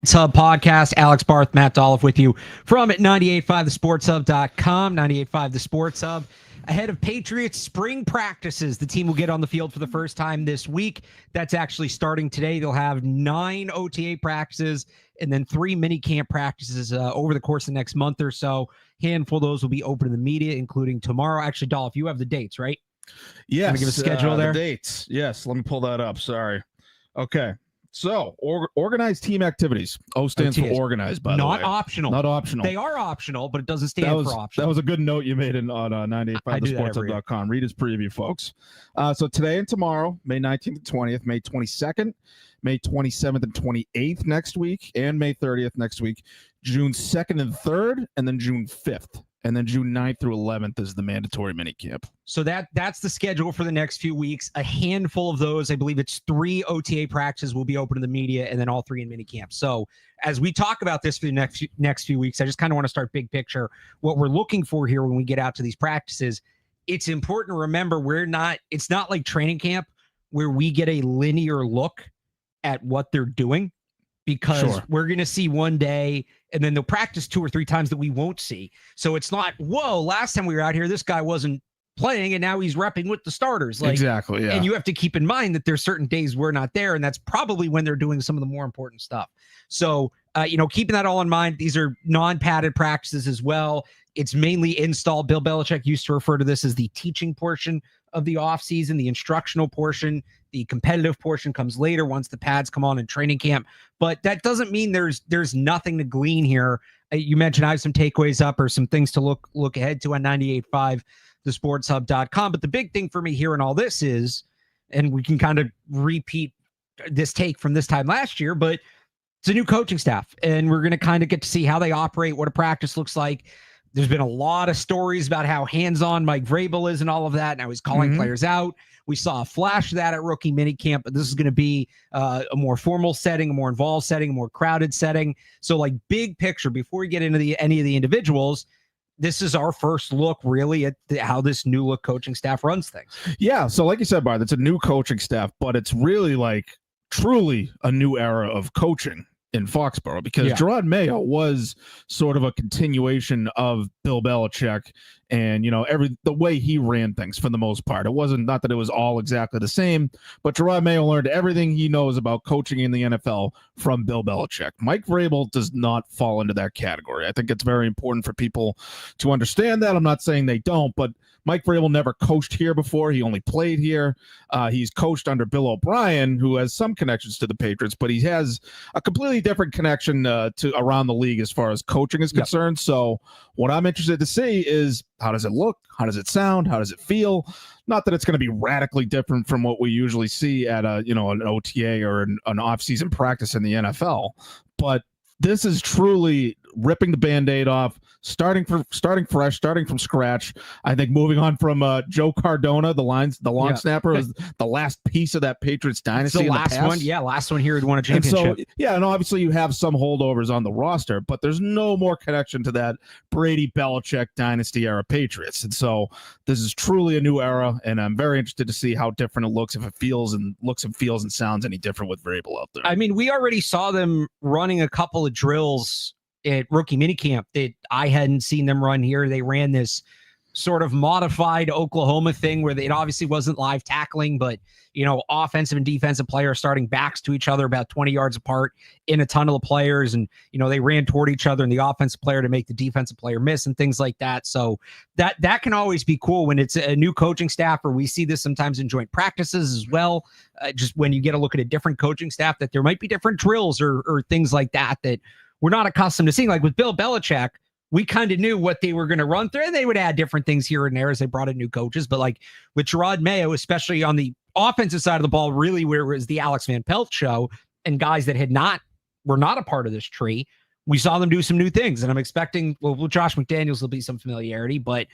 Hub podcast. Alex Barth, Matt Dolloff with you from 985thesportshub.com, 985 The Sports Hub. Ahead of Patriots spring practices, the team will get on the field for the first time this week. That's actually starting today. They'll have 9 OTA practices and then 3 minicamp practices over the course of the next month or so. Handful of those will be open to the media, including tomorrow. Actually, Dolph, you have the dates, right? Yes. Give a schedule there. The dates. Yes. Let me pull that up. Sorry. Okay. So, organized team activities. O stands OTAs. for organized, by the way. Not optional. Not optional. They are optional, but it doesn't stand for optional. That was a good note you made on 985thesportshub.com. Read his preview, folks. So today and tomorrow, May 19th and 20th, May 22nd, May 27th and 28th next week, and May 30th next week, June 2nd and 3rd, and then June 5th. And then June 9th through 11th is the mandatory minicamp. So that's the schedule for the next few weeks. A handful of those, I believe it's 3 OTA practices will be open to the media, and then all 3 in minicamp. So as we talk about this for the next few weeks, I just kind of want to start big picture. What we're looking for here when we get out to these practices, it's important to remember it's not like training camp where we get a linear look at what they're doing. Because we're going to see one day, and then they'll practice 2 or 3 times that we won't see. So it's not, whoa, last time we were out here, this guy wasn't playing, and now he's repping with the starters. Exactly, yeah. And you have to keep in mind that there's certain days we're not there, and that's probably when they're doing some of the more important stuff. So, keeping that all in mind, these are non-padded practices as well. It's mainly install. Bill Belichick used to refer to this as the teaching portion of the offseason, the instructional portion. The competitive portion comes later once the pads come on in training camp. But that doesn't mean there's nothing to glean here. You mentioned I have some takeaways up or some things to look ahead to on 985thesportshub.com. But the big thing for me here in all this is, and we can kind of repeat this take from this time last year, but it's a new coaching staff. And we're going to kind of get to see how they operate, what a practice looks like. There's been a lot of stories about how hands-on Mike Vrabel is and all of that. Now he's calling players out. We saw a flash of that at rookie minicamp, but this is going to be a more formal setting, a more involved setting, a more crowded setting. So, like, big picture, before we get into any of the individuals, this is our first look really at how this new look coaching staff runs things. Yeah. So, like you said, Bart, it's a new coaching staff, but it's really truly a new era of coaching in Foxboro, because Gerard Mayo was sort of a continuation of Bill Belichick and, the way he ran things for the most part. It wasn't, not that it was all exactly the same, but Gerard Mayo learned everything he knows about coaching in the NFL from Bill Belichick. Mike Vrabel does not fall into that category. I think it's very important for people to understand that. I'm not saying they don't, but Mike Vrabel never coached here before. He only played here. He's coached under Bill O'Brien, who has some connections to the Patriots, but he has a completely different connection to around the league as far as coaching is concerned. So what I'm interested to see is, how does it look? How does it sound? How does it feel? Not that it's going to be radically different from what we usually see at an OTA or an off-season practice in the NFL, but this is truly ripping the Band-Aid off, starting fresh, starting from scratch. I think moving on from Joe Cardona, the long snapper, was the last piece of that Patriots dynasty. The last one, last one here who won a championship. And so, and obviously you have some holdovers on the roster, but there's no more connection to that Brady Belichick dynasty era Patriots. And so this is truly a new era, and I'm very interested to see how different it looks, if it feels and sounds any different with Vrabel out there. I mean, we already saw them running a couple of drills at rookie minicamp that I hadn't seen them run here. They ran this sort of modified Oklahoma thing where it obviously wasn't live tackling, but, offensive and defensive players starting backs to each other about 20 yards apart in a tunnel of players. And, they ran toward each other and the offensive player to make the defensive player miss and things like that. So that can always be cool when it's a new coaching staff, or we see this sometimes in joint practices as well. Just when you get a look at a different coaching staff, that there might be different drills or things like that we're not accustomed to seeing. Like with Bill Belichick, we kind of knew what they were going to run through, and they would add different things here and there as they brought in new coaches. But like with Gerard Mayo, especially on the offensive side of the ball, really where it was the Alex Van Pelt show and guys that were not a part of this tree, we saw them do some new things. And I'm expecting, with Josh McDaniels, there'll be some familiarity, but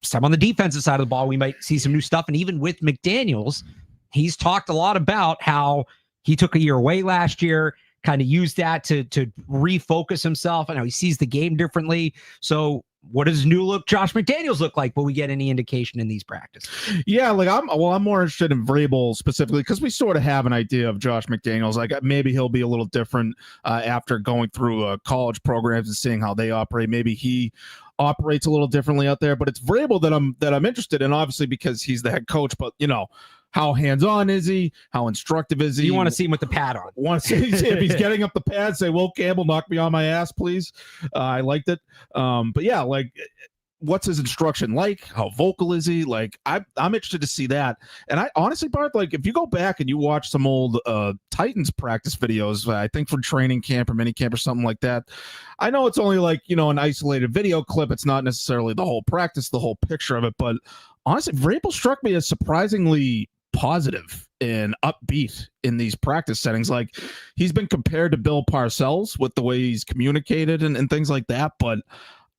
some on the defensive side of the ball, we might see some new stuff. And even with McDaniels, he's talked a lot about how he took a year away last year, kind of used that to refocus himself and how he sees the game differently. So what does new look Josh McDaniels look like? Will we get any indication in these practices? Yeah, like I'm more interested in Vrabel specifically because we sort of have an idea of Josh McDaniels. Like maybe he'll be a little different after going through college programs and seeing how they operate. Maybe he operates a little differently out there. But it's Vrabel that I'm interested in, obviously because he's the head coach. But how hands-on is he? How instructive is he? You want to see him with the pad on. Want to see if he's getting up the pad, say, Will Campbell, knock me on my ass, please. I liked it. But yeah, like, what's his instruction like? How vocal is he? Like, I'm interested to see that. And I honestly, Barth, like, if you go back and you watch some old Titans practice videos, I think from training camp or minicamp or something like that, I know it's only like, an isolated video clip. It's not necessarily the whole practice, the whole picture of it. But honestly, Vrabel struck me as surprisingly positive and upbeat in these practice settings. Like, he's been compared to Bill Parcells with the way he's communicated and things like that, but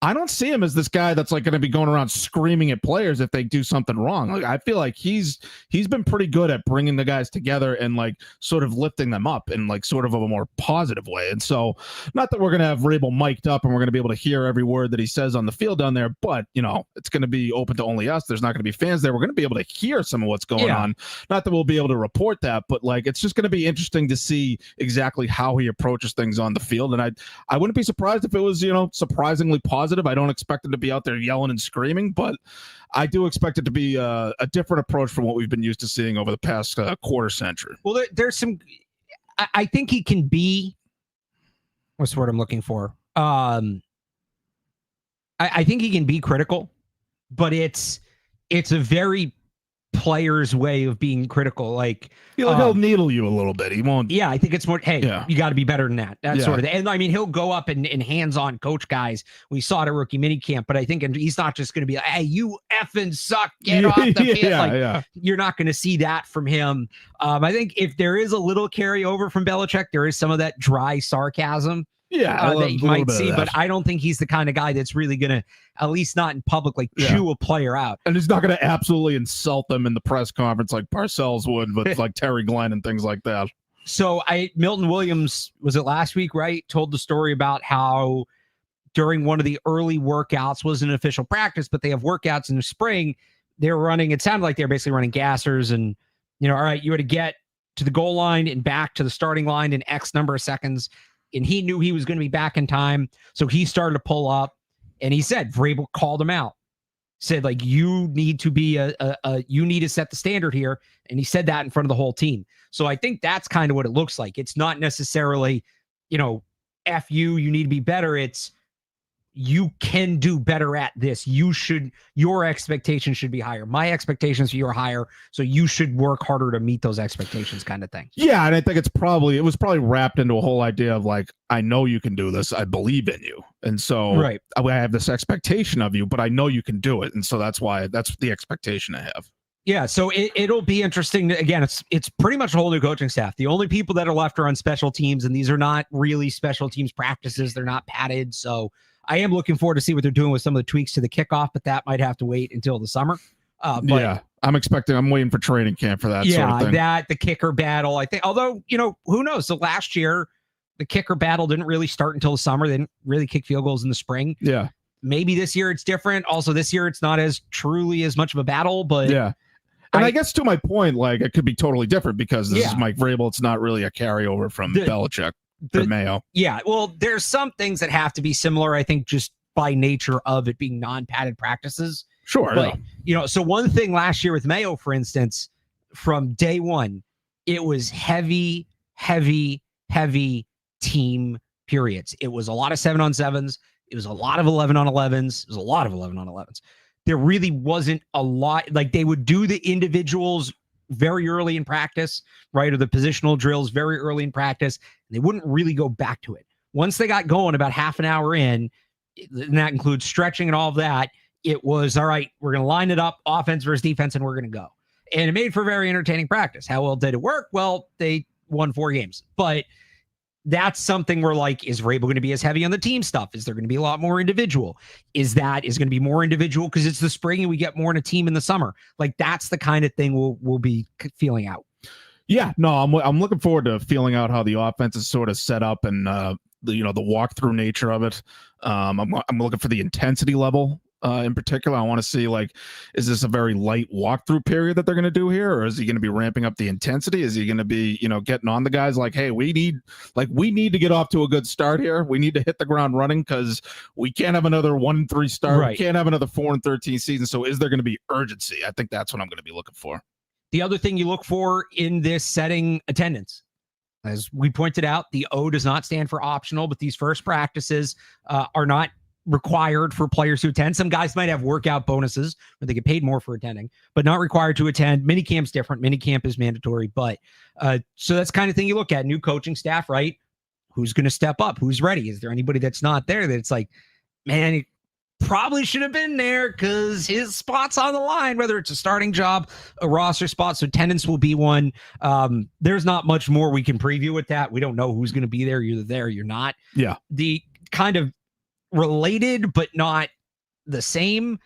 I don't see him as this guy that's like going to be going around screaming at players if they do something wrong. Like, I feel like he's been pretty good at bringing the guys together and like sort of lifting them up in like sort of a more positive way. And so, not that we're going to have Vrabel mic'd up and we're going to be able to hear every word that he says on the field down there, but it's going to be open to only us. There's not going to be fans there. We're going to be able to hear some of what's going on. Not that we'll be able to report that, but like, it's just going to be interesting to see exactly how he approaches things on the field. And I wouldn't be surprised if it was, surprisingly positive. I don't expect him to be out there yelling and screaming, but I do expect it to be a different approach from what we've been used to seeing over the past quarter century. Well, there's some. I think he can be. What's the word I'm looking for? I think he can be critical, but it's a very player's way of being critical. Like, he'll needle you a little bit. He won't. Yeah, I think it's more, hey, you got to be better than that. That sort of thing. And I mean, he'll go up and hands-on coach guys. We saw it at rookie minicamp, but I think he's not just going to be like, hey, you effing suck, get off the field. You're not going to see that from him. I think if there is a little carryover from Belichick, there is some of that dry sarcasm. That you might see, but I don't think he's the kind of guy that's really going to, at least not in public, like chew a player out. And he's not going to absolutely insult them in the press conference like Parcells would with like Terry Glenn and things like that. So Milton Williams, was it last week, right? Told the story about how during one of the early workouts, wasn't an official practice, but they have workouts in the spring. They're running, it sounded like they're basically running gassers and, all right, you had to get to the goal line and back to the starting line in X number of seconds. And he knew he was going to be back in time. So he started to pull up, and he said, Vrabel called him out, said, like, you need to be you need to set the standard here. And he said that in front of the whole team. So I think that's kind of what it looks like. It's not necessarily, F you need to be better. It's, you can do better at this. Your expectations should be higher. My expectations for you are higher. So you should work harder to meet those expectations, kind of thing. Yeah. And I think it was probably wrapped into a whole idea of like, I know you can do this. I believe in you. And so I have this expectation of you, but I know you can do it. And so that's the expectation I have. Yeah, so it'll be interesting. Again, it's pretty much a whole new coaching staff. The only people that are left are on special teams, and these are not really special teams practices. They're not padded. So I am looking forward to see what they're doing with some of the tweaks to the kickoff, but that might have to wait until the summer. I'm waiting for training camp for that sort of thing. The kicker battle, I think, although, who knows? So last year, the kicker battle didn't really start until the summer. They didn't really kick field goals in the spring. Yeah. Maybe this year it's different. Also, this year it's not as truly as much of a battle, but yeah. And I guess to my point, like, it could be totally different because this is Mike Vrabel. It's not really a carryover from Belichick to Mayo. Yeah, well, there's some things that have to be similar, I think, just by nature of it being non-padded practices. Sure. But, so one thing last year with Mayo, for instance, from day one, it was heavy team periods. It was a lot of 7-on-7s. It was a lot of 11-on-11s. It was a lot of 11-on-11s. There really wasn't a lot, like they would do the individuals very early in practice, right? Or the positional drills very early in practice. And they wouldn't really go back to it. Once they got going about half an hour in, and that includes stretching and all of that, it was, all right, we're going to line it up, offense versus defense, and we're going to go. And it made for very entertaining practice. How well did it work? Well, they won 4 games. But that's something where, like, is Vrabel going to be as heavy on the team stuff? Is there going to be a lot more individual? Is going to be more individual because it's the spring and we get more in a team in the summer? Like, that's the kind of thing we'll be feeling out. Yeah, no, I'm looking forward to feeling out how the offense is sort of set up and the walkthrough nature of it. I'm looking for the intensity level. In particular, I want to see, like, is this a very light walkthrough period that they're going to do here, or is he going to be ramping up the intensity? Is he going to be, getting on the guys like, hey, we need to get off to a good start here. We need to hit the ground running because we can't have another 1-3 start. Right. We can't have another 4-13 season. So is there going to be urgency? I think that's what I'm going to be looking for. The other thing you look for in this setting, attendance. As we pointed out, the O does not stand for optional, but these first practices are not required for players to attend. Some guys might have workout bonuses where they get paid more for attending, but not required to attend. Minicamp's different. Minicamp is mandatory, but so that's the kind of thing you look at. New coaching staff, right? Who's going to step up? Who's ready? Is there anybody that's not there that it's like, man, he probably should have been there because his spot's on the line, whether it's a starting job, a roster spot. So attendance will be one. There's not much more we can preview with that. We don't know who's going to be there. You're there, you're not. Yeah. The kind of related but not the same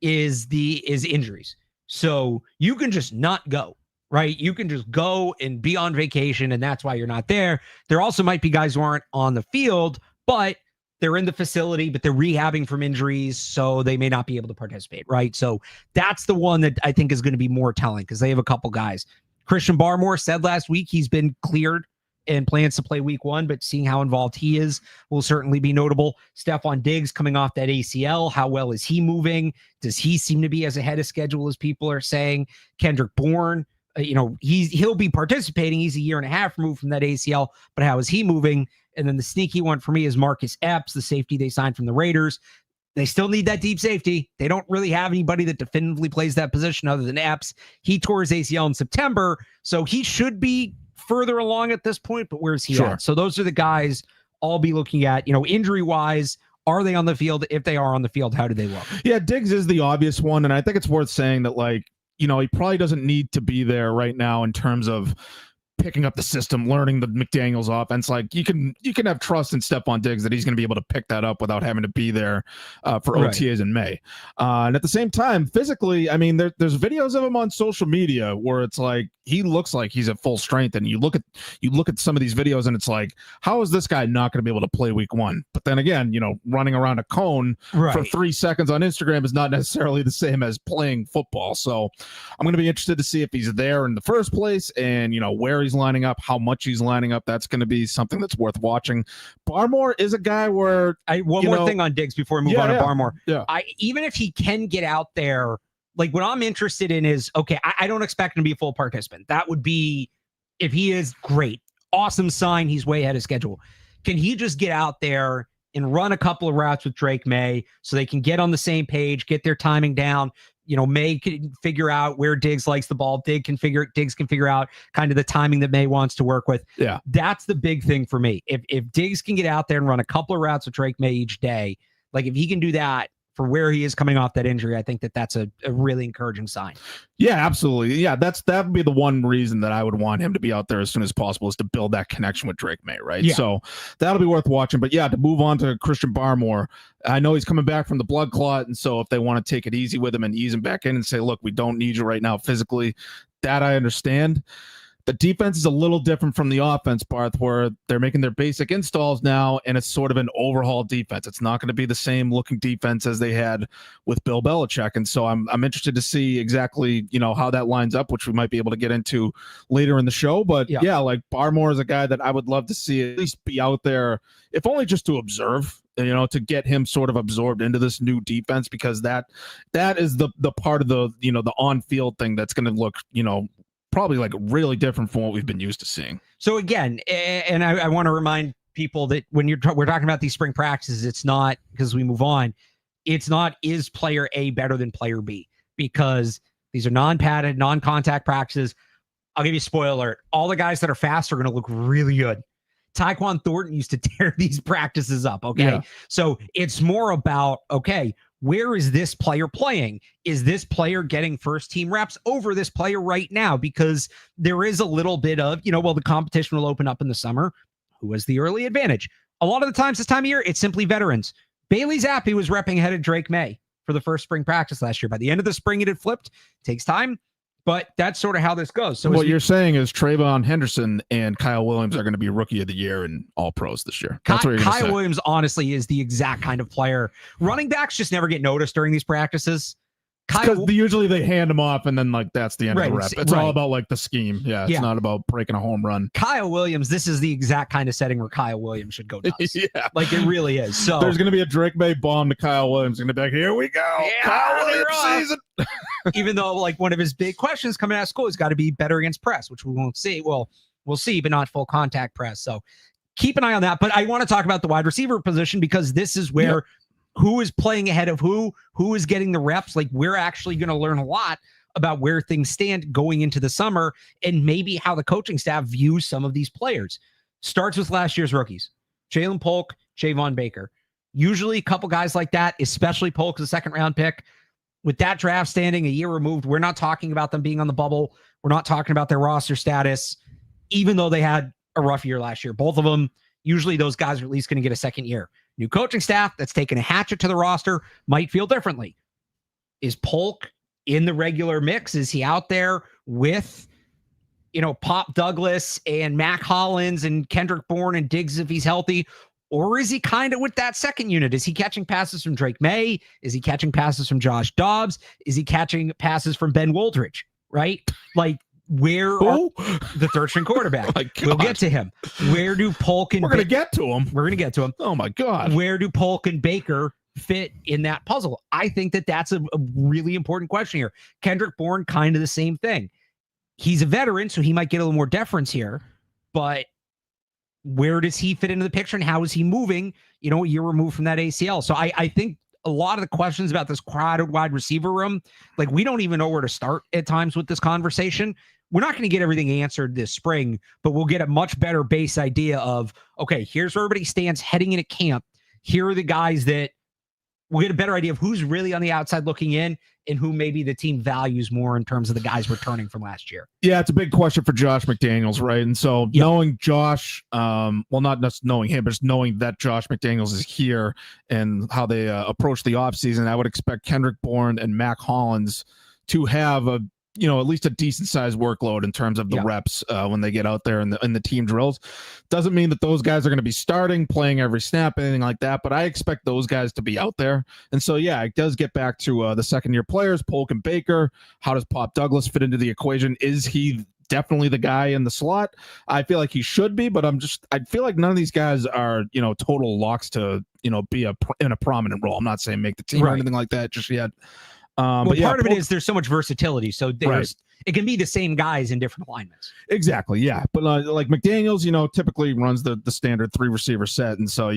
is injuries. So you can just not go, right? You can just go and be on vacation, and that's why you're not there. There also might be guys who aren't on the field, but they're in the facility, but they're rehabbing from injuries, so they may not be able to participate, right? So that's the one that I think is going to be more telling because they have a couple guys. Christian Barmore said last week he's been cleared and plans to play week 1, but seeing how involved he is will certainly be notable. Stephon Diggs coming off that ACL. How well is he moving? Does he seem to be as ahead of schedule as people are saying? Kendrick Bourne, he'll be participating. He's a year and a half removed from that ACL, but how is he moving? And then the sneaky one for me is Marcus Epps, the safety they signed from the Raiders. They still need that deep safety. They don't really have anybody that definitively plays that position other than Epps. He tore his ACL in September, so he should be further along at this point, but where's he at? So those are the guys I'll be looking at, injury-wise. Are they on the field? If they are on the field, how do they look? Yeah, Diggs is the obvious one, and I think it's worth saying that, he probably doesn't need to be there right now in terms of picking up the system, learning the McDaniels offense. Like you can have trust in Stephon Diggs that he's going to be able to pick that up without having to be there for OTAs in May. And at the same time, physically, I mean, there's videos of him on social media where it's like he looks like he's at full strength, and you look at some of these videos and it's like, how is this guy not going to be able to play week 1? But then again, running around a cone for 3 seconds on Instagram is not necessarily the same as playing football. So I'm going to be interested to see if he's there in the first place and where he's lining up, how much he's lining up. That's going to be something that's worth watching. Barmore is a guy where one more thing on Diggs before we move on to Barmore. Yeah. Even if he can get out there, like what I'm interested in is, okay, I don't expect him to be a full participant. That would be, if he is, great. Awesome sign. He's way ahead of schedule. Can he just get out there and run a couple of routes with Drake May so they can get on the same page, get their timing down? May can figure out where Diggs likes the ball. Diggs can figure out kind of the timing that May wants to work with. Yeah. That's the big thing for me. If Diggs can get out there and run a couple of routes with Drake May each day, like if he can do that for where he is coming off that injury, I think that's a really encouraging sign. Yeah, absolutely. Yeah, that would be the one reason that I would want him to be out there as soon as possible, is to build that connection with Drake May, right? Yeah. So that'll be worth watching. But yeah, to move on to Christian Barmore, I know he's coming back from the blood clot, and so if they want to take it easy with him and ease him back in and say, look, we don't need you right now physically, that I understand. The defense is a little different from the offense, Barth, where they're making their basic installs now, and it's sort of an overhaul defense. It's not going to be the same looking defense as they had with Bill Belichick. And so I'm interested to see exactly, how that lines up, which we might be able to get into later in the show. But yeah, like Barmore is a guy that I would love to see at least be out there, if only just to observe, to get him sort of absorbed into this new defense, because that is the part of the on-field thing that's going to look, probably like really different from what we've been used to seeing. So again, and I want to remind people that when we're talking about these spring practices, it's not, because we move on, it's not, is player A better than player B? Because these are non-padded, non-contact practices. I'll give you a spoiler alert. All the guys that are fast are going to look really good. Tyquan Thornton used to tear these practices up. Okay. Yeah. So it's more about, okay, where is this player playing? Is this player getting first team reps over this player right now? Because there is a little bit of, the competition will open up in the summer. Who has the early advantage? A lot of the times this time of year, it's simply veterans. Bailey Zappi was repping ahead of Drake May for the first spring practice last year. By the end of the spring, it had flipped. Takes time. But that's sort of how this goes. So what you're saying is Trayvon Henderson and Kyle Williams are going to be rookie of the year and all pros this year. That's what you're going to say. Kyle Williams, honestly, is the exact kind of player. Running backs just never get noticed during these practices. Because usually they hand them off and then like that's the end of the rep. It's all about like the scheme. Yeah, it's not about breaking a home run. Kyle Williams, this is the exact kind of setting where Kyle Williams should go nuts. Like it really is. So there's going to be a Drake May bomb to Kyle Williams. Going to be like, here we go, Kyle Williams season. Even though like one of his big questions coming out of school has got to be better against press, which we won't see. Well, we'll see, but not full contact press. So keep an eye on that. But I want to talk about the wide receiver position because this is where who is playing ahead of who is getting the reps. Like we're actually going to learn a lot about where things stand going into the summer and maybe how the coaching staff views some of these players. Starts with last year's rookies, Jalen Polk, Javon Baker. Usually a couple guys like that, especially Polk, the second round pick. With that draft standing a year removed, we're not talking about them being on the bubble. We're not talking about their roster status, even though they had a rough year last year. Both of them, usually those guys are at least going to get a second year. New coaching staff that's taken a hatchet to the roster might feel differently. Is Polk in the regular mix? Is he out there with, Pop Douglas and Mac Hollins and Kendrick Bourne and Diggs if he's healthy? Or is he kind of with that second unit? Is he catching passes from Drake May? Is he catching passes from Josh Dobbs? Is he catching passes from Ben Woldridge? Right? Like, where are the third string quarterback? We'll get to him. Where do Polk and We're going to get to him. We're going to get to him. Oh my God. Where do Polk and Baker fit in that puzzle? I think that's a really important question here. Kendrick Bourne, kind of the same thing. He's a veteran, so he might get a little more deference here, but where does he fit into the picture and how is he moving, a year removed from that ACL? So I think a lot of the questions about this crowded wide receiver room, like we don't even know where to start at times with this conversation. We're not going to get everything answered this spring, but we'll get a much better base idea of, okay, here's where everybody stands heading into camp. Here are the guys that we'll get a better idea of who's really on the outside looking in and who maybe the team values more in terms of the guys returning from last year. Yeah, it's a big question for Josh McDaniels, right? And so knowing Josh, not just knowing him, but just knowing that Josh McDaniels is here and how they approach the offseason, I would expect Kendrick Bourne and Mac Hollins to have at least a decent sized workload in terms of the reps when they get out there in the team drills. Doesn't mean that those guys are going to be starting, playing every snap, anything like that, but I expect those guys to be out there. And so, it does get back to the second year players, Polk and Baker. How does Pop Douglas fit into the equation? Is he definitely the guy in the slot? I feel like he should be, but I feel like none of these guys are, total locks to, be in a prominent role. I'm not saying make the team or anything like that just yet. But part of it is there's so much versatility. So it can be the same guys in different alignments. Exactly. Yeah. But like McDaniels, typically runs the standard 3 receiver set. And so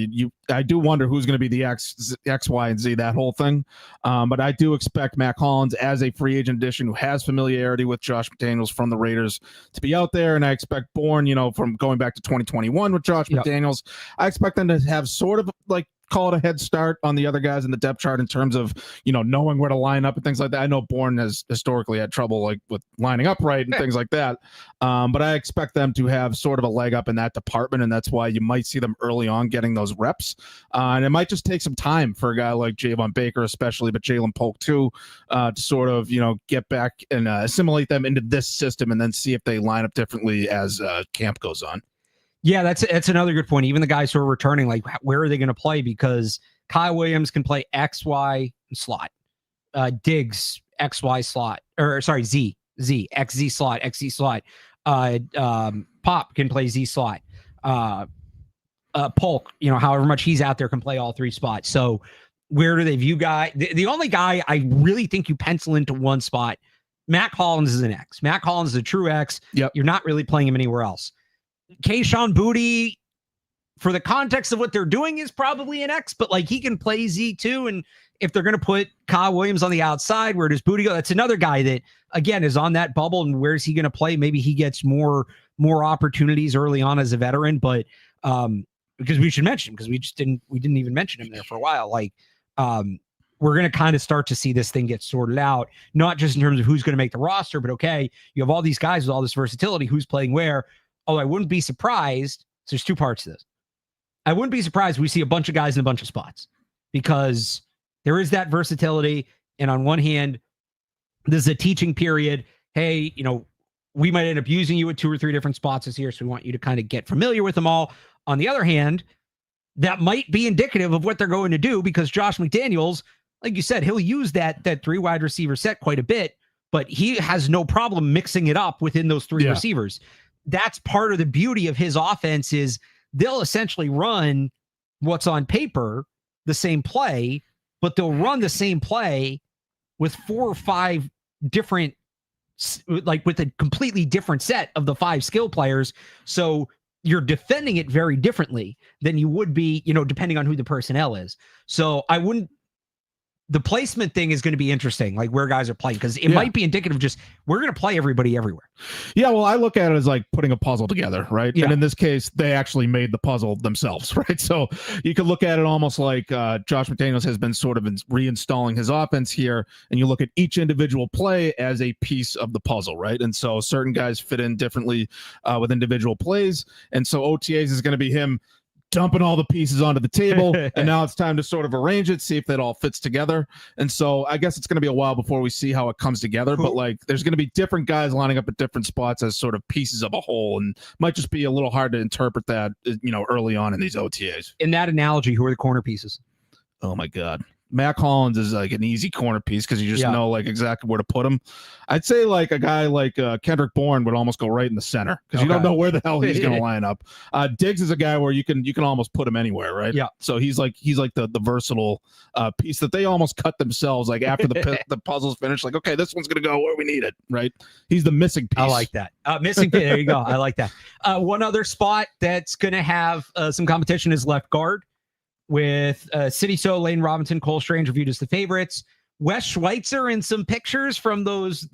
I do wonder who's going to be the X, Y, and Z, that whole thing. But I do expect Mac Hollins as a free agent addition who has familiarity with Josh McDaniels from the Raiders to be out there. And I expect Bourne, from going back to 2021 with Josh McDaniels, I expect them to have sort of like, call it a head start on the other guys in the depth chart in terms of, knowing where to line up and things like that. I know Bourne has historically had trouble like with lining up right and things like that. But I expect them to have sort of a leg up in that department. And that's why you might see them early on getting those reps. And it might just take some time for a guy like Javon Baker, especially, but Jalen Polk too, to sort of, get back and assimilate them into this system and then see if they line up differently as camp goes on. Yeah, that's another good point. Even the guys who are returning, like where are they going to play? Because Kyle Williams can play X, Y, and slot. Diggs, X, Y slot. Or sorry, Z, X, Z slot, X, Z slot. Pop can play Z slot. Polk, however much he's out there, can play all 3 spots. So where do they view guy? The only guy I really think you pencil into one spot, Mac Hollins is an X. Mac Hollins is a true X. Yep. You're not really playing him anywhere else. Kayshon Boutte, for the context of what they're doing, is probably an X, but like he can play Z too. And if they're going to put Kyle Williams on the outside, where does Boutte go? That's another guy that, again, is on that bubble. And where's he going to play? Maybe he gets more opportunities early on as a veteran, but because we should mention him, because we didn't even mention him there for a while. Like we're going to kind of start to see this thing get sorted out, not just in terms of who's going to make the roster, but okay, you have all these guys with all this versatility, who's playing where. Oh, I wouldn't be surprised. So there's 2 parts to this. I wouldn't be surprised we see a bunch of guys in a bunch of spots because there is that versatility. And on one hand, this is a teaching period. hey, we might end up using you at 2 or 3 different spots this year, so we want you to kind of get familiar with them all. On the other hand, that might be indicative of what they're going to do, because Josh McDaniels, like you said, he'll use that 3 wide receiver set quite a bit, but he has no problem mixing it up within those 3 receivers. That's part of the beauty of his offense, is they'll essentially run what's on paper, the same play, but they'll run the same play with 4 or 5 different, like with a completely different set of the 5 skill players. So you're defending it very differently than you would be, depending on who the personnel is. So the placement thing is going to be interesting, like where guys are playing, because it might be indicative of just, we're going to play everybody everywhere. Yeah, well, I look at it as like putting a puzzle together, right? Yeah. And in this case, they actually made the puzzle themselves, right? So you could look at it almost like Josh McDaniels has been sort of reinstalling his offense here, and you look at each individual play as a piece of the puzzle, right? And so certain guys fit in differently with individual plays, and so OTAs is going to be him dumping all the pieces onto the table, and now it's time to sort of arrange it, see if that all fits together. And so I guess it's going to be a while before we see how it comes together, but like there's going to be different guys lining up at different spots as sort of pieces of a whole, and might just be a little hard to interpret that, early on in these OTAs. In that analogy, who are the corner pieces? Oh my God. Mac Hollins is like an easy corner piece because you just know like exactly where to put him. I'd say like a guy like Kendrick Bourne would almost go right in the center because you don't know where the hell he's going to line up. Diggs is a guy where you can almost put him anywhere, right? Yeah. So he's like the versatile piece that they almost cut themselves like after the puzzle's finished. Like, okay, this one's going to go where we need it, right? He's the missing piece. I like that. Missing piece. There you go. I like that. One other spot that's going to have some competition is left guard, with City So, Lane Robinson, Cole Strange reviewed as the favorites. Wes Schweitzer in some pictures from those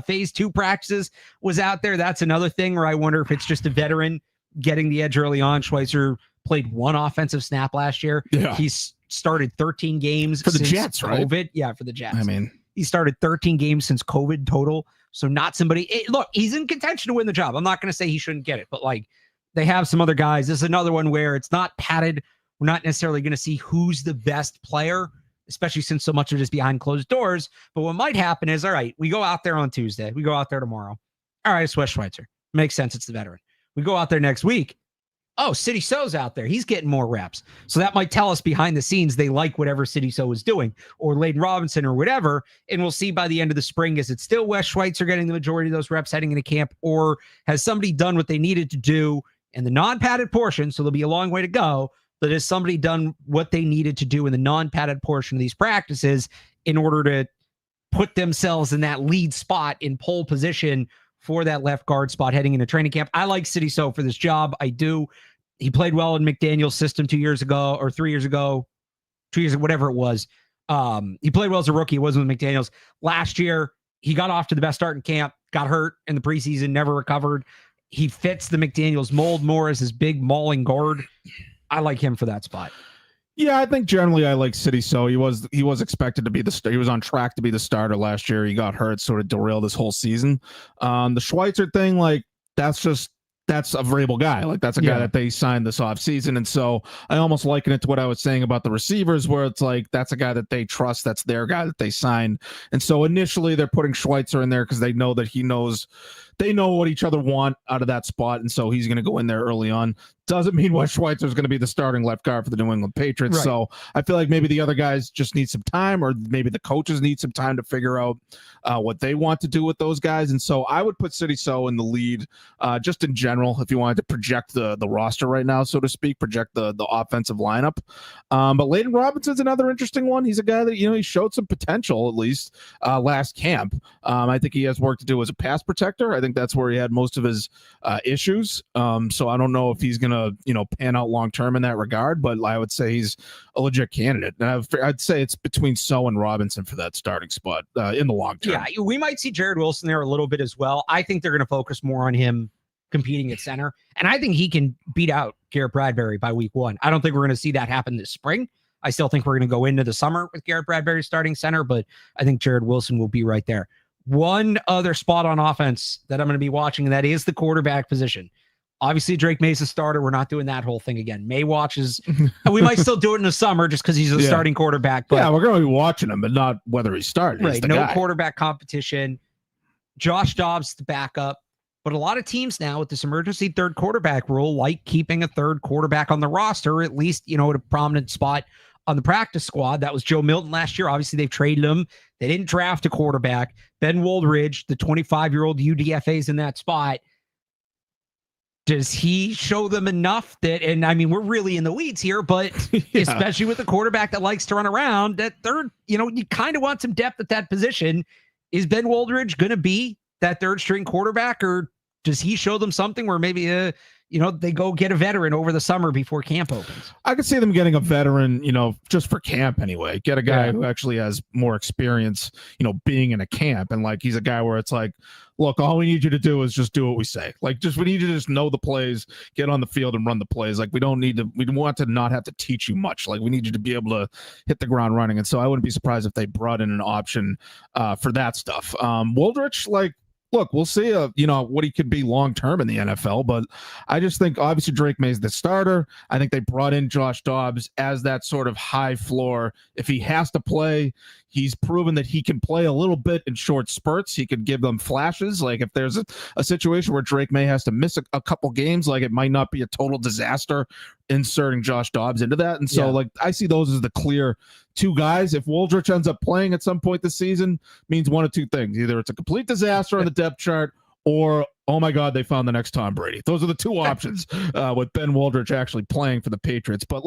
phase 2 practices was out there. That's another thing where I wonder if it's just a veteran getting the edge early on. Schweitzer played 1 offensive snap last year. Yeah. He's started 13 games for the Jets, COVID. Right? Yeah, for the Jets. I mean, he started 13 games since COVID total. So not somebody, look, he's in contention to win the job. I'm not going to say he shouldn't get it, but like they have some other guys. This is another one where it's not padded. We're not necessarily going to see who's the best player, especially since so much of it is behind closed doors. But what might happen is, all right, we go out there on Tuesday. We go out there tomorrow. All right, it's Wes Schweitzer. Makes sense. It's the veteran. We go out there next week. Oh, City So's out there. He's getting more reps. So that might tell us behind the scenes they like whatever City So is doing, or Layden Robinson or whatever. And we'll see by the end of the spring, is it still Wes Schweitzer getting the majority of those reps heading into camp, or has somebody done what they needed to do in the non-padded portion? So there'll be a long way to go. But has somebody done what they needed to do in the non-padded portion of these practices in order to put themselves in that lead spot in pole position for that left guard spot heading into training camp? I like City So for this job. I do. He played well in McDaniel's system 2 years ago or 3 years ago, 2 years, whatever it was. He played well as a rookie. It wasn't with McDaniel's. Last year, he got off to the best start in camp, got hurt in the preseason, never recovered. He fits the McDaniel's mold more as his big mauling guard. I like him for that spot. Yeah, I think generally I like City So. He was expected to be he was on track to be the starter last year. He got hurt, sort of derailed this whole season. The Schweitzer thing, like that's a variable guy. Like that's a guy that they signed this offseason. And so I almost liken it to what I was saying about the receivers, where it's like that's a guy that they trust. That's their guy that they signed. And so initially they're putting Schweitzer in there because they know that they know what each other want out of that spot. And so he's going to go in there early on. Doesn't mean Wes Schweitzer is going to be the starting left guard for the New England Patriots. Right. So I feel like maybe the other guys just need some time, or maybe the coaches need some time to figure out what they want to do with those guys. And so I would put City So in the lead just in general, if you wanted to project the roster right now, so to speak, project the offensive lineup. But Layden Robinson's another interesting one. He's a guy that, he showed some potential, at least last camp. I think he has work to do as a pass protector. I think that's where he had most of his issues. So I don't know if he's going to, pan out long-term in that regard, but I would say he's a legit candidate. And I'd say it's between So and Robinson for that starting spot in the long term. Yeah, we might see Jared Wilson there a little bit as well. I think they're going to focus more on him competing at center. And I think he can beat out Garrett Bradbury by week 1. I don't think we're going to see that happen this spring. I still think we're going to go into the summer with Garrett Bradbury starting center, but I think Jared Wilson will be right there. One other spot on offense that I'm going to be watching, and that is the quarterback position. Obviously, Drake May's a starter. We're not doing that whole thing again. May watches. We might still do it in the summer just because he's a starting quarterback. But we're going to be watching him, but not whether he's starting. Right, no quarterback competition. Josh Dobbs the backup. But a lot of teams now with this emergency third quarterback rule like keeping a third quarterback on the roster, or at least, at a prominent spot on the practice squad. That was Joe Milton last year. Obviously, they've traded him. They didn't draft a quarterback. Ben Woldridge, the 25-year-old UDFA, is in that spot. Does he show them enough that, and I mean, we're really in the weeds here, but especially with a quarterback that likes to run around, that third, you kind of want some depth at that position. Is Ben Woldridge going to be that third string quarterback, or does he show them something where maybe, they go get a veteran over the summer before camp opens? I could see them getting a veteran, just for camp anyway. Get a guy who actually has more experience, being in a camp. And like, he's a guy where it's like, look, all we need you to do is just do what we say. Like, we need you to just know the plays, get on the field and run the plays. Like, we want to not have to teach you much. Like, we need you to be able to hit the ground running. And so I wouldn't be surprised if they brought in an option for that stuff. Woldridge, look, we'll see, what he could be long-term in the NFL, but I just think obviously Drake May's the starter. I think they brought in Josh Dobbs as that sort of high floor. If he has to play, he's proven that he can play a little bit in short spurts. He could give them flashes. Like if there's a situation where Drake May has to miss a couple games, like it might not be a total disaster inserting Josh Dobbs into that. And so I see those as the clear two guys. If Woldridge ends up playing at some point this season, means one of two things. Either it's a complete disaster on the depth chart, or, oh my God, they found the next Tom Brady. Those are the two options with Ben Woldridge actually playing for the Patriots. But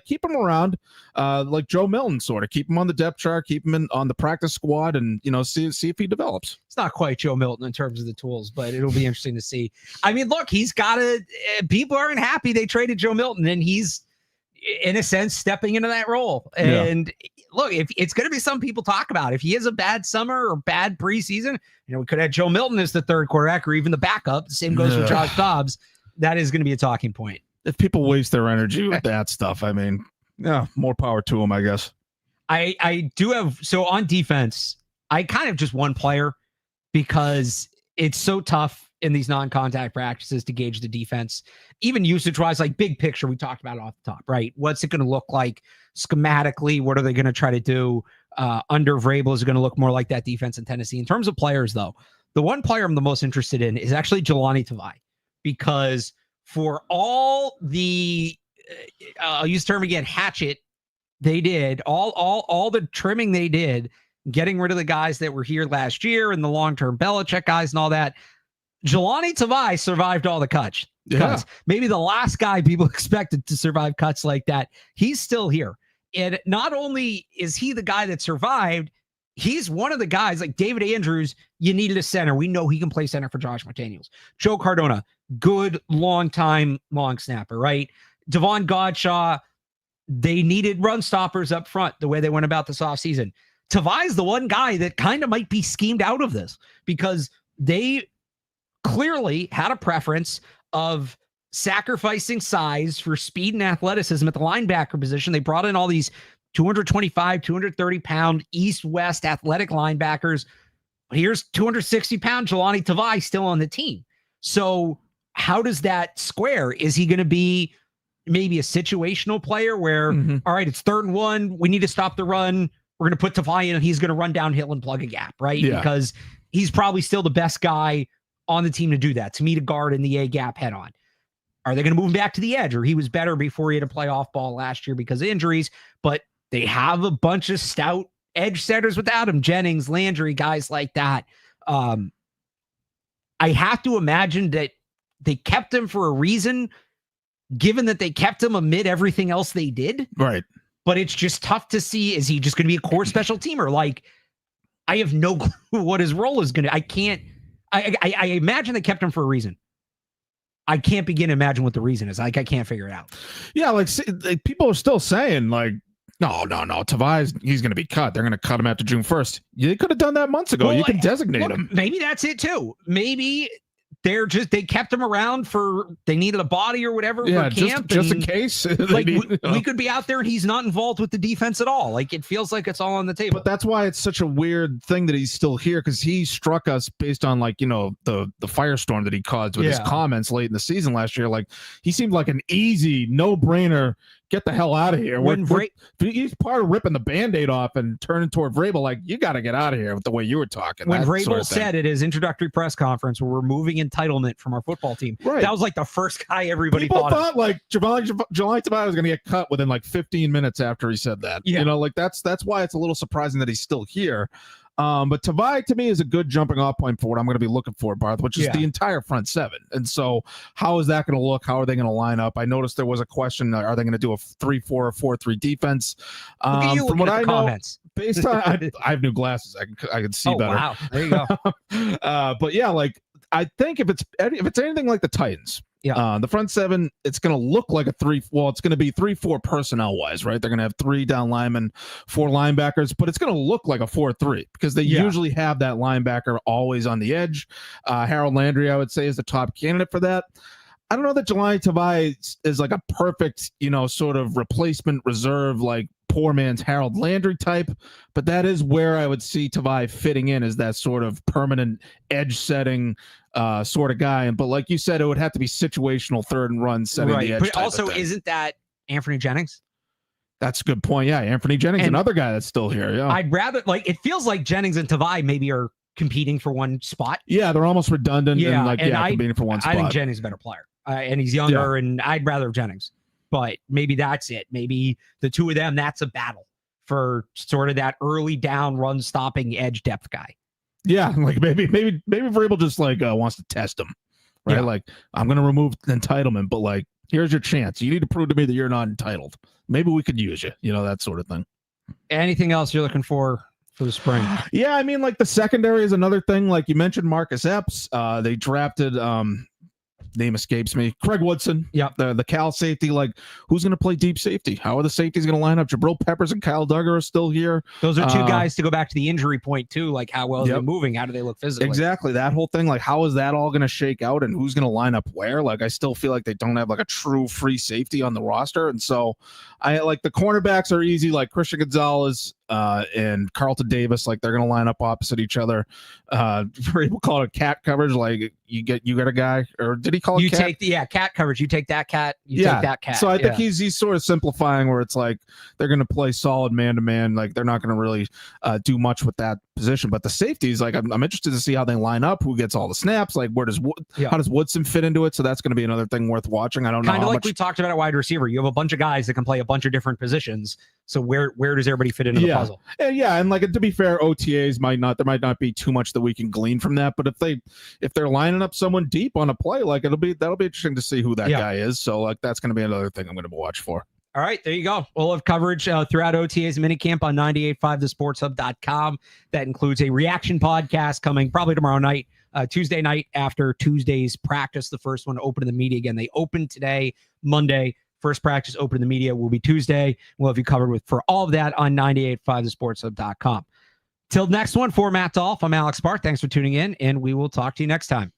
keep him around, like Joe Milton, sort of keep him on the depth chart, keep him on the practice squad, and see if he develops. It's not quite Joe Milton in terms of the tools, but it'll be interesting to see. I mean, look, he's got people aren't happy they traded Joe Milton, and he's in a sense stepping into that role. And look, if it's going to be some people talk about, if he has a bad summer or bad preseason, we could have Joe Milton as the third quarterback or even the backup. The same goes for Josh Dobbs. That is going to be a talking point. If people waste their energy with that stuff, I mean, more power to them, I guess. I do have, so on defense, I kind of just one player because it's so tough in these non-contact practices to gauge the defense, even usage-wise, like big picture, we talked about it off the top, right? What's it going to look like schematically? What are they going to try to do? Under Vrabel is going to look more like that defense in Tennessee. In terms of players, though, the one player I'm the most interested in is actually Jelani Tavai, because for all the, I'll use the term again, hatchet they did, all the trimming they did, getting rid of the guys that were here last year and the long-term Belichick guys and all that, Jelani Tavai survived all the cuts. Maybe the last guy people expected to survive cuts like that. He's still here. And not only is he the guy that survived, he's one of the guys like David Andrews. You needed a center. We know he can play center for Josh McDaniels. Joe Cardona, good long snapper, right? Devon Godshaw, they needed run stoppers up front the way they went about this offseason. Tavai's the one guy that kind of might be schemed out of this because they clearly had a preference of sacrificing size for speed and athleticism at the linebacker position. They brought in all these 225, 230-pound East-West athletic linebackers. But here's 260-pound Jelani Tavai still on the team. So how does that square? Is he going to be maybe a situational player where, all right, it's 3rd and 1, we need to stop the run, we're going to put Tavai in and he's going to run downhill and plug a gap, right? Because he's probably still the best guy on the team to do that, to meet a guard in the A gap head on. Are they going to move him back to the edge? Or he was better before he had to play off ball last year because of injuries, but they have a bunch of stout edge setters without him. Jennings, Landry, guys like that. I have to imagine that they kept him for a reason, given that they kept him amid everything else they did. Right. But it's just tough to see, is he just going to be a core special teamer? Like, I have no clue what his role is going to, I imagine they kept him for a reason. I can't begin to imagine what the reason is. Like, I can't figure it out. Yeah, like people are still saying, like, no, Tavai's, he's going to be cut. They're going to cut him after June 1st. You could have done that months ago. Well, you can designate him. Maybe that's it too. Maybe they kept him around for, they needed a body or whatever for camp. Just in case. Like we could be out there and he's not involved with the defense at all. Like, it feels like it's all on the table. But that's why it's such a weird thing that he's still here, because he struck us based on, like, the firestorm that he caused with his comments late in the season last year. Like, he seemed like an easy, no-brainer get the hell out of here. He's part of ripping the Band-Aid off and turning toward Vrabel like, you got to get out of here with the way you were talking. When Vrabel said at his introductory press conference, we're removing entitlement from our football team. Right. That was like the first guy everybody People thought of. like Jelani Tavai was going to get cut within like 15 minutes after he said that. Yeah. You know, like that's why it's a little surprising that he's still here. But Tavai to me is a good jumping off point for what I'm going to be looking for, Barth, which is the entire front seven. And so how is that going to look? How are they going to line up? I noticed there was a question. Are they going to do a 3-4 or 4-3 defense? From what I know, comments. Based on, I have new glasses. I can see better. Wow. There you go. But yeah, like I think if it's anything like the Titans, the front seven, it's going to look like a 3. Well, it's going to be 3-4 personnel wise, right? They're going to have 3 down linemen, 4 linebackers, but it's going to look like a 4-3 because they usually have that linebacker always on the edge. Harold Landry, I would say, is the top candidate for that. I don't know that Jelani Tavai is like a perfect, sort of replacement reserve, like poor man's Harold Landry type, but that is where I would see Tavai fitting in as that sort of permanent edge setting sort of guy. But like you said, it would have to be situational third and run setting the edge. But also, isn't that Anthony Jennings? That's a good point. Yeah, Anthony Jennings, another guy that's still here. Yeah, I'd rather it feels like Jennings and Tavai maybe are competing for one spot. Yeah, they're almost redundant. Competing for one spot. I think Jennings is a better player, and he's younger, and I'd rather have Jennings. But maybe that's it. Maybe the two of them, that's a battle for sort of that early down run stopping edge depth guy. Yeah, like maybe Vrabel just wants to test him, right? Yeah. Like, I'm going to remove entitlement, but like, here's your chance. You need to prove to me that you're not entitled. Maybe we could use you, that sort of thing. Anything else you're looking for the spring? Yeah, I mean, like the secondary is another thing. Like you mentioned, Marcus Epps. They drafted name escapes me. Craig Woodson. Yeah. The Cal safety. Like, who's going to play deep safety? How are the safeties going to line up? Jabril Peppers and Kyle Duggar are still here. Those are 2 guys to go back to the injury point too. Like, how well are they moving? How do they look physically? Exactly. That whole thing. Like, how is that all going to shake out and who's going to line up where? Like, I still feel like they don't have like a true free safety on the roster. And so I like the cornerbacks are easy. Like Christian Gonzalez and Carlton Davis, like they're going to line up opposite each other. People call it cat coverage. Like you got a guy, or did he call it cat? Cat coverage. You take that cat. You take that cat. So I think he's sort of simplifying where it's like they're going to play solid man to man. Like they're not going to really do much with that position. But the safeties, like I'm interested to see how they line up. Who gets all the snaps? Like how does Woodson fit into it? So that's going to be another thing worth watching. I don't know. Kind of like we talked about at wide receiver. You have a bunch of guys that can play a bunch of different positions. So where does everybody fit into the puzzle? And like to be fair, OTAs might not be too much that we can glean from that. But if they're lining up someone deep on a play, like that'll be interesting to see who that guy is. So like that's going to be another thing I'm going to watch for. All right, there you go. We'll have coverage throughout OTAs and Minicamp on 98.5thesportshub.com. That includes a reaction podcast coming probably tomorrow night, Tuesday night after Tuesday's practice. The first one open to the media again. They opened today, Monday. First practice open to the media will be Tuesday. We'll have you covered for all of that on 98.5thesportshub.com. Till next one, for Matt Dolloff, I'm Alex Barth. Thanks for tuning in, and we will talk to you next time.